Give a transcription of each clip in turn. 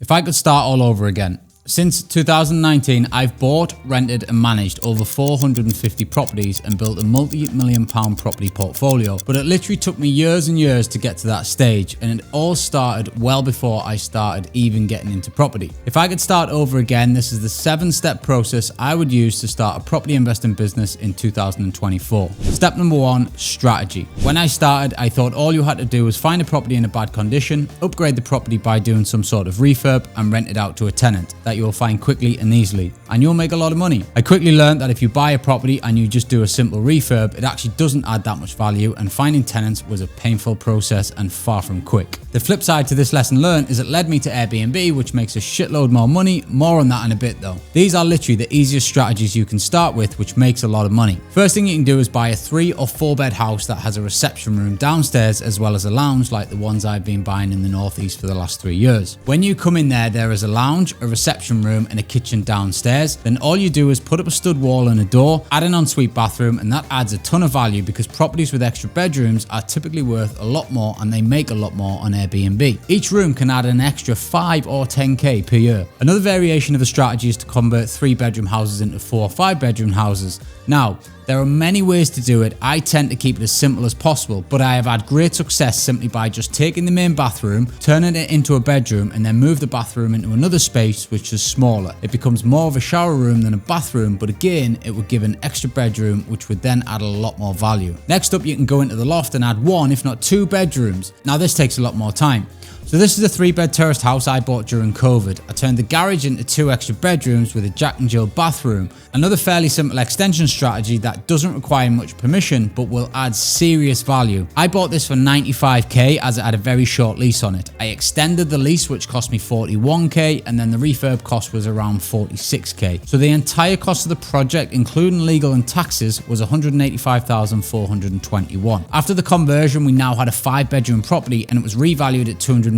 If I could start all over again. Since 2019, I've bought, rented and managed over 450 properties and built a multi-million pound property portfolio. But it literally took me years and years to get to that stage, and it all started well before I started even getting into property. If I could start over again, this is the 7-step process I would use to start a property investing business in 2024. Step number 1, strategy. When I started, I thought all you had to do was find a property in a bad condition, upgrade the property by doing some sort of refurb and rent it out to a tenant that you'll find quickly and easily, and you'll make a lot of money. I quickly learned that if you buy a property and you just do a simple refurb, it actually doesn't add that much value, and finding tenants was a painful process and far from quick. The flip side to this lesson learned is it led me to Airbnb, which makes a shitload more money. More on that in a bit though. These are literally the easiest strategies you can start with, which makes a lot of money. First thing you can do is buy a 3 or 4 bed house that has a reception room downstairs as well as a lounge, like the ones I've been buying in the northeast for the last 3 years. When you come in there is a lounge, a reception room and a kitchen downstairs. Then all you do is put up a stud wall and a door, add an ensuite bathroom, and that adds a ton of value because properties with extra bedrooms are typically worth a lot more and they make a lot more on Airbnb. Each room can add an extra 5 or 10k per year. Another variation of the strategy is to convert 3-bedroom houses into 4 or 5-bedroom houses. Now, there are many ways to do it. I tend to keep it as simple as possible, but I have had great success simply by just taking the main bathroom, turning it into a bedroom, and then move the bathroom into another space which is smaller. It becomes more of a shower room than a bathroom, but again, it would give an extra bedroom, which would then add a lot more value. Next up, you can go into the loft and add 1, if not 2 bedrooms. Now, this takes a lot more time. So this is a 3-bed terraced house I bought during COVID. I turned the garage into 2 extra bedrooms with a Jack and Jill bathroom. Another fairly simple extension strategy that doesn't require much permission but will add serious value. I bought this for 95k as it had a very short lease on it. I extended the lease, which cost me 41k, and then the refurb cost was around 46k. So the entire cost of the project, including legal and taxes, was 185,421. After the conversion, we now had a 5-bedroom property and it was revalued at 240,000,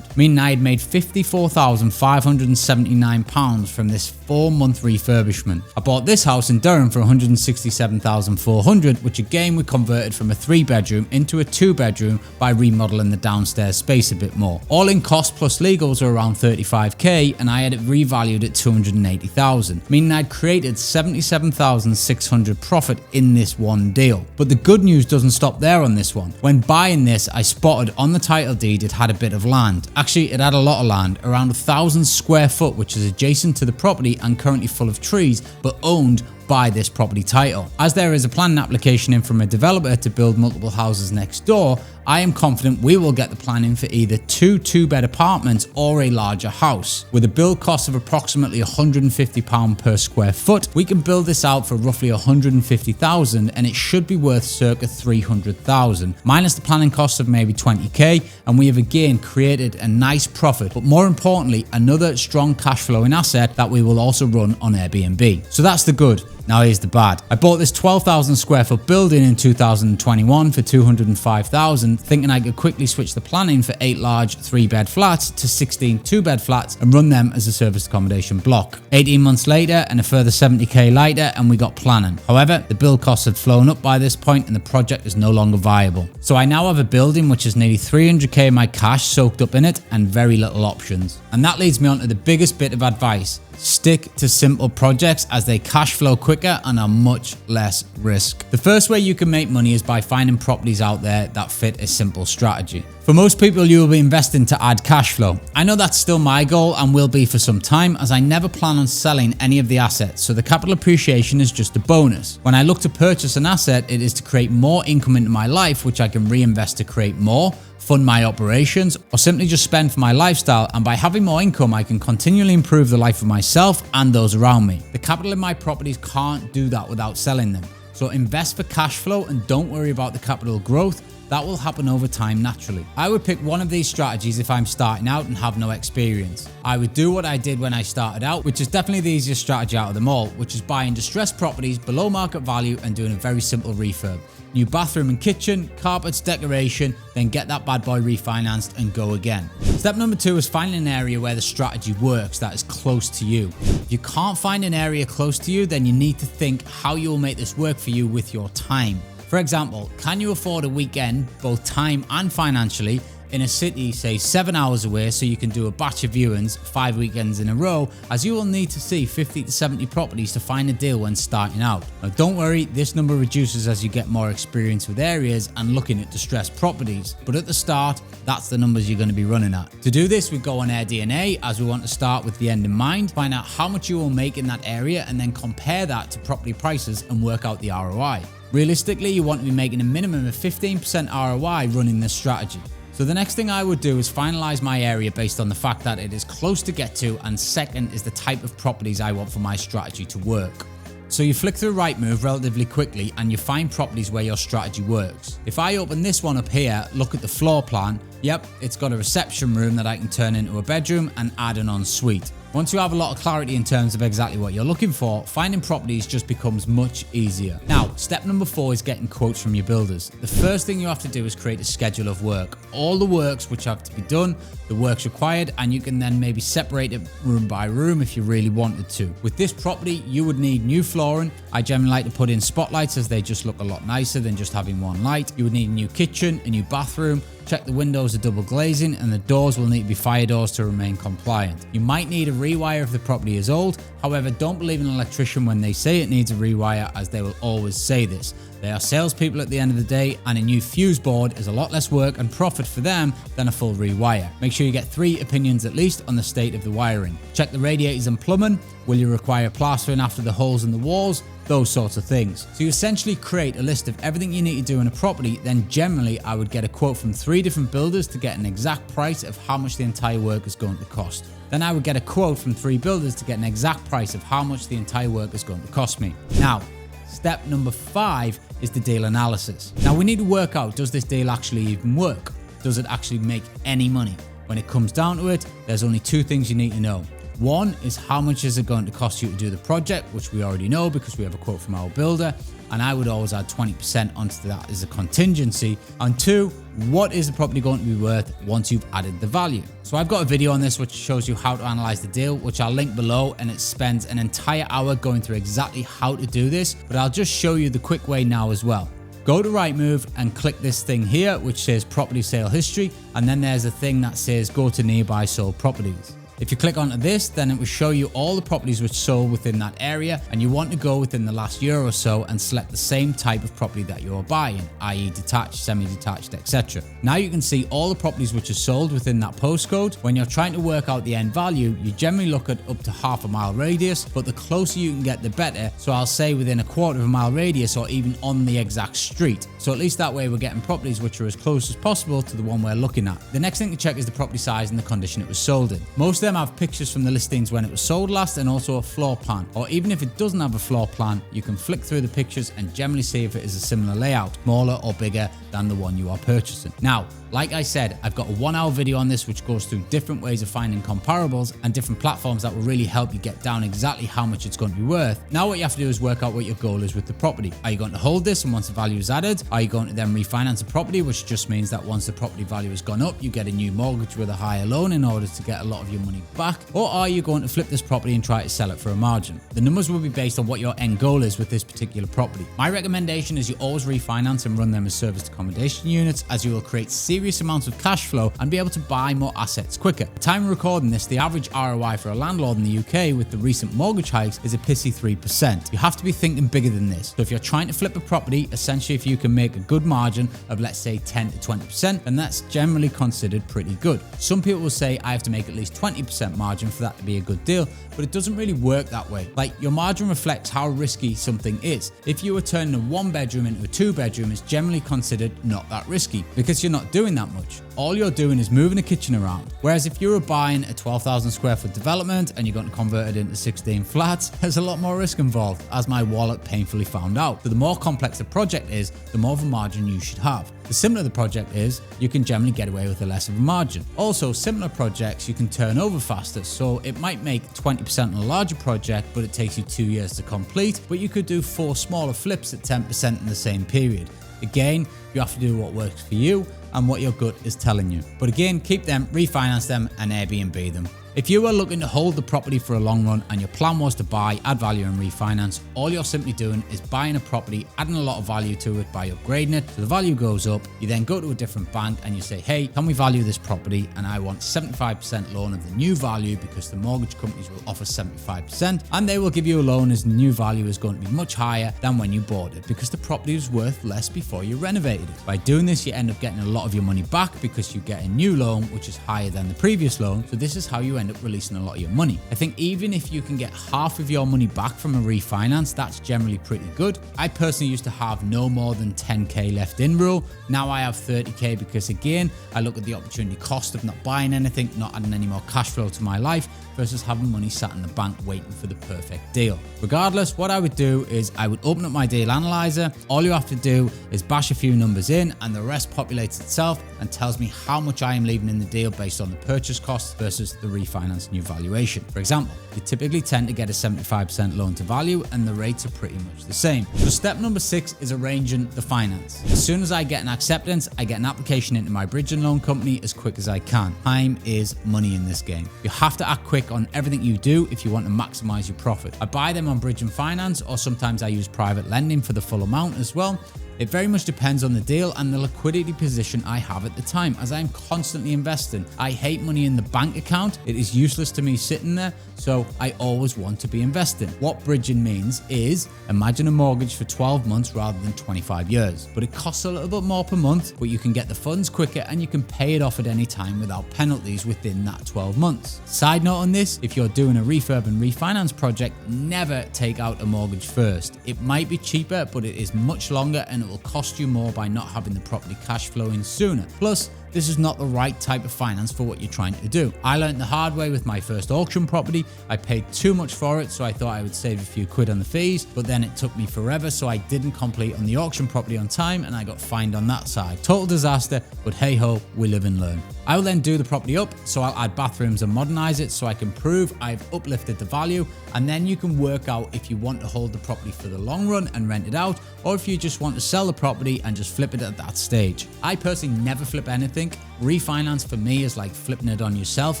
meaning I had made £54,579 from this 4-month refurbishment. I bought this house in Durham for 167,400, which again we converted from a 3-bedroom into a 2-bedroom by remodeling the downstairs space a bit more. All in cost plus legals were around 35k, and I had it revalued at 280,000, meaning I'd created 77,600 profit in this one deal. But the good news doesn't stop there on this one. When buying this, I spotted on the title deed it had a bit of land. Actually, it had a lot of land, around 1,000 square foot, which is adjacent to the property and currently full of trees, but owned by this property title. As there is a planning application in from a developer to build multiple houses next door, I am confident we will get the planning for either 2 2-bed apartments or a larger house. With a build cost of approximately £150 per square foot, we can build this out for roughly 150,000 and it should be worth circa 300,000, minus the planning cost of maybe 20k, and we have again created a nice profit, but more importantly, another strong cash flowing asset that we will also run on Airbnb. So that's the good. Now here's the bad. I bought this 12,000 square foot building in 2021 for 205,000, thinking I could quickly switch the planning for 8 large 3-bed flats to 16 2-bed flats and run them as a service accommodation block. 18 months later and a further 70k later and we got planning. However, the build costs had flown up by this point and the project is no longer viable. So I now have a building which has nearly 300k of my cash soaked up in it and very little options. And that leads me on to the biggest bit of advice. Stick to simple projects as they cash flow quicker and are much less risk. The first way you can make money is by finding properties out there that fit a simple strategy. For most people, you will be investing to add cash flow. I know that's still my goal and will be for some time, as I never plan on selling any of the assets, so the capital appreciation is just a bonus. When I look to purchase an asset, it is to create more income into my life, which I can reinvest to create more, fund my operations, or simply just spend for my lifestyle, and by having more income I can continually improve the life of myself and those around me. The capital in my properties can't do that without selling them. So invest for cash flow and don't worry about the capital growth. That will happen over time naturally. I would pick one of these strategies if I'm starting out and have no experience. I would do what I did when I started out, which is definitely the easiest strategy out of them all, which is buying distressed properties below market value and doing a very simple refurb. New bathroom and kitchen, carpets, decoration, then get that bad boy refinanced and go again. Step number 2 is finding an area where the strategy works that is close to you. If you can't find an area close to you, then you need to think how you will make this work for you with your time. For example, can you afford a weekend, both time and financially, in a city, say 7 hours away, so you can do a batch of viewings 5 weekends in a row, as you will need to see 50 to 70 properties to find a deal when starting out. Now don't worry, this number reduces as you get more experience with areas and looking at distressed properties, but at the start, that's the numbers you're going to be running at. To do this, we go on AirDNA, as we want to start with the end in mind, find out how much you will make in that area and then compare that to property prices and work out the ROI. Realistically, you want to be making a minimum of 15% ROI running this strategy. So the next thing I would do is finalize my area based on the fact that it is close to get to, and second is the type of properties I want for my strategy to work. So you flick through Rightmove relatively quickly and you find properties where your strategy works. If I open this one up here, look at the floor plan, yep, it's got a reception room that I can turn into a bedroom and add an ensuite. Once you have a lot of clarity in terms of exactly what you're looking for, finding properties just becomes much easier. Now, step number 4 is getting quotes from your builders. The first thing you have to do is create a schedule of work. All the works which have to be done, the works required, and you can then maybe separate it room by room if you really wanted to. With this property, you would need new flooring. I generally like to put in spotlights as they just look a lot nicer than just having one light. You would need a new kitchen, a new bathroom. Check the windows are double glazing, and the doors will need to be fire doors to remain compliant. You might need a rewire if the property is old. However, don't believe an electrician when they say it needs a rewire, as they will always say this. They are salespeople at the end of the day, and a new fuse board is a lot less work and profit for them than a full rewire. Make sure you get 3 opinions at least on the state of the wiring. Check the radiators and plumbing. Will you require plastering after the holes in the walls? Those sorts of things. So you essentially create a list of everything you need to do in a property. Then generally I would get a quote from 3 different builders to get an exact price of how much the entire work is going to cost. Then I would get a quote from 3 builders to get an exact price of how much the entire work is going to cost me. Now, step number 5 is the deal analysis. Now we need to work out, does this deal actually even work? Does it actually make any money? When it comes down to it, there's only 2 things you need to know. One is how much is it going to cost you to do the project, which we already know because we have a quote from our builder, and I would always add 20% onto that as a contingency. And 2, what is the property going to be worth once you've added the value? So I've got a video on this which shows you how to analyze the deal, which I'll link below, and it spends an entire hour going through exactly how to do this, but I'll just show you the quick way now as well. Go to Rightmove and click this thing here which says property sale history, and then there's a thing that says go to nearby sold properties. If you click onto this, then it will show you all the properties which sold within that area, and you want to go within the last year or so and select the same type of property that you're buying, i.e. detached, semi-detached, etc. Now you can see all the properties which are sold within that postcode. When you're trying to work out the end value, you generally look at up to half a mile radius, but the closer you can get the better. So I'll say within a quarter of a mile radius or even on the exact street. So at least that way we're getting properties which are as close as possible to the one we're looking at. The next thing to check is the property size and the condition it was sold in. Most of them have pictures from the listings when it was sold last, and also a floor plan, or even if it doesn't have a floor plan, you can flick through the pictures and generally see if it is a similar layout, smaller or bigger than the one you are purchasing. Now, like I said, I've got a 1-hour video on this which goes through different ways of finding comparables and different platforms that will really help you get down exactly how much it's going to be worth. Now what you have to do is work out what your goal is with the property. Are you going to hold this and once the value is added? Are you going to then refinance a property, which just means that once the property value has gone up, you get a new mortgage with a higher loan in order to get a lot of your money back? Or are you going to flip this property and try to sell it for a margin? The numbers will be based on what your end goal is with this particular property. My recommendation is you always refinance and run them as serviced accommodation units, as you will create serious amounts of cash flow and be able to buy more assets quicker. At the time of recording this, the average ROI for a landlord in the UK with the recent mortgage hikes is a pissy 3%. You have to be thinking bigger than this. So if you're trying to flip a property, essentially if you can make a good margin of let's say 10 to 20%, then that's generally considered pretty good. Some people will say I have to make at least 20% margin for that to be a good deal, but it doesn't really work that way. Like, your margin reflects how risky something is. If you were turning a 1-bedroom into a 2-bedroom, it's generally considered not that risky because you're not doing that much. All you're doing is moving a kitchen around. Whereas if you were buying a 12,000 square foot development and you're going to convert it into 16 flats, there's a lot more risk involved, as my wallet painfully found out. So the more complex the project is, the more of a margin you should have. The simpler the project is, you can generally get away with a less of a margin. Also, similar projects you can turn over faster, so it might make 20% on a larger project, but it takes you 2 years to complete, but you could do 4 smaller flips at 10% in the same period. Again, you have to do what works for you and what your gut is telling you. But again, keep them, refinance them, and Airbnb them. If you are looking to hold the property for a long run and your plan was to buy, add value and refinance, all you're simply doing is buying a property, adding a lot of value to it by upgrading it, so the value goes up. You then go to a different bank and you say, hey, can we value this property? And I want 75% loan of the new value, because the mortgage companies will offer 75%, and they will give you a loan as the new value is going to be much higher than when you bought it, because the property was worth less before you renovated it. By doing this, you end up getting a lot of your money back because you get a new loan which is higher than the previous loan. So this is how you end up releasing a lot of your money. I think even if you can get half of your money back from a refinance, that's generally pretty good. I personally used to have no more than 10k left in rule. Now I have 30k, because again, I look at the opportunity cost of not buying anything, not adding any more cash flow to my life, versus having money sat in the bank waiting for the perfect deal. Regardless, what I would do is I would open up my deal analyzer. All you have to do is bash a few numbers in and the rest populates itself and tells me how much I am leaving in the deal based on the purchase costs versus the refinance new valuation. For example, you typically tend to get a 75% loan to value and the rates are pretty much the same. So step number 6 is arranging the finance. As soon as I get an acceptance, I get an application into my bridging loan company as quick as I can. Time is money in this game. You have to act quick on everything you do if you want to maximize your profit. I buy them on bridge and finance, or sometimes I use private lending for the full amount as well. It very much depends on the deal and the liquidity position I have at the time, as I'm constantly investing. I hate money in the bank account. It is useless to me sitting there, so I always want to be investing. What bridging means is, imagine a mortgage for 12 months rather than 25 years, but it costs a little bit more per month, but you can get the funds quicker and you can pay it off at any time without penalties within that 12 months. Side note on this, if you're doing a refurb and refinance project, never take out a mortgage first. It might be cheaper, but it is much longer and it will cost you more by not having the property cash flowing sooner. Plus, this is not the right type of finance for what you're trying to do. I learned the hard way with my first auction property. I paid too much for it, so I thought I would save a few quid on the fees, but then it took me forever, so I didn't complete on the auction property on time and I got fined on that side. Total disaster, but hey ho, we live and learn. I will then do the property up, so I'll add bathrooms and modernize it so I can prove I've uplifted the value, and then you can work out if you want to hold the property for the long run and rent it out, or if you just want to sell the property and just flip it at that stage. I personally never flip anything. Refinance for me is like flipping it on yourself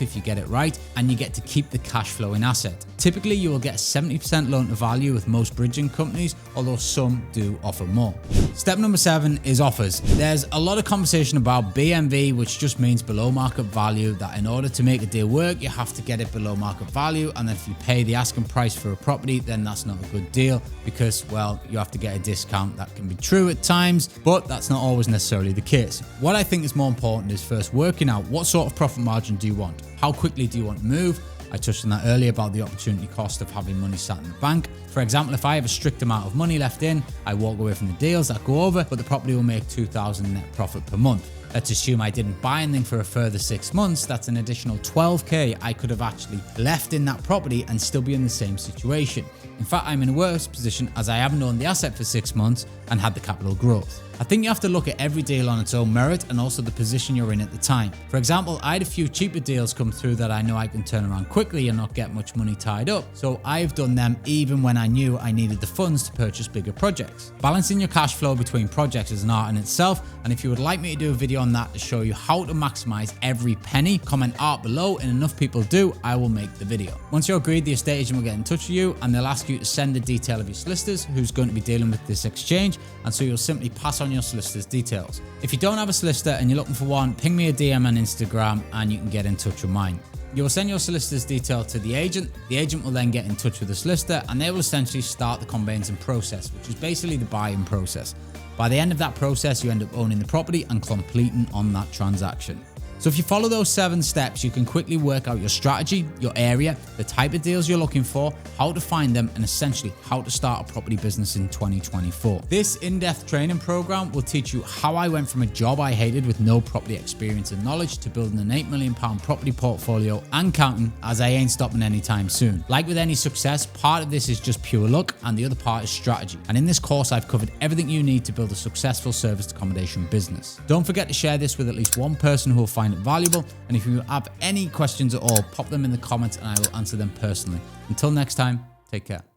if you get it right, and you get to keep the cash flowing asset. Typically, you will get 70% loan to value with most bridging companies, although some do offer more. Step number 7 is offers. There's a lot of conversation about BNV, which just means below market value, that in order to make a deal work, you have to get it below market value, and then if you pay the asking price for a property, then that's not a good deal because, well, you have to get a discount. That can be true at times, but that's not always necessarily the case. What I think is more important is first working out what sort of profit margin do you want? How quickly do you want to move? I touched on that earlier about the opportunity cost of having money sat in the bank. For example, if I have a strict amount of money left in, I walk away from the deals that go over, but the property will make 2,000 net profit per month. Let's assume I didn't buy anything for a further 6 months. That's an additional 12k I could have actually left in that property and still be in the same situation. In fact, I'm in a worse position as I haven't owned the asset for 6 months and had the capital growth. I think you have to look at every deal on its own merit and also the position you're in at the time. For example, I had a few cheaper deals come through that I know I can turn around quickly and not get much money tied up. So I've done them even when I knew I needed the funds to purchase bigger projects. Balancing your cash flow between projects is an art in itself, and if you would like me to do a video on that to show you how to maximize every penny, comment art below, and enough people do, I will make the video. Once you're agreed, the estate agent will get in touch with you and they'll ask you to send the detail of your solicitors who's going to be dealing with this exchange, and so you'll simply pass on your solicitor's details. If you don't have a solicitor and you're looking for one, ping me a DM on Instagram and you can get in touch with mine. You will send your solicitor's detail to the agent will then get in touch with the solicitor and they will essentially start the conveyancing process, which is basically the buying process. By the end of that process, you end up owning the property and completing on that transaction. So if you follow those 7 steps, you can quickly work out your strategy, your area, the type of deals you're looking for, how to find them, and essentially how to start a property business in 2024. This in-depth training program will teach you how I went from a job I hated with no property experience and knowledge to building an £8 million property portfolio and counting, as I ain't stopping anytime soon. Like with any success, part of this is just pure luck and the other part is strategy. And in this course, I've covered everything you need to build a successful serviced accommodation business. Don't forget to share this with at least one person who will find it valuable, and if you have any questions at all, pop them in the comments and I will answer them personally. Until next time, take care.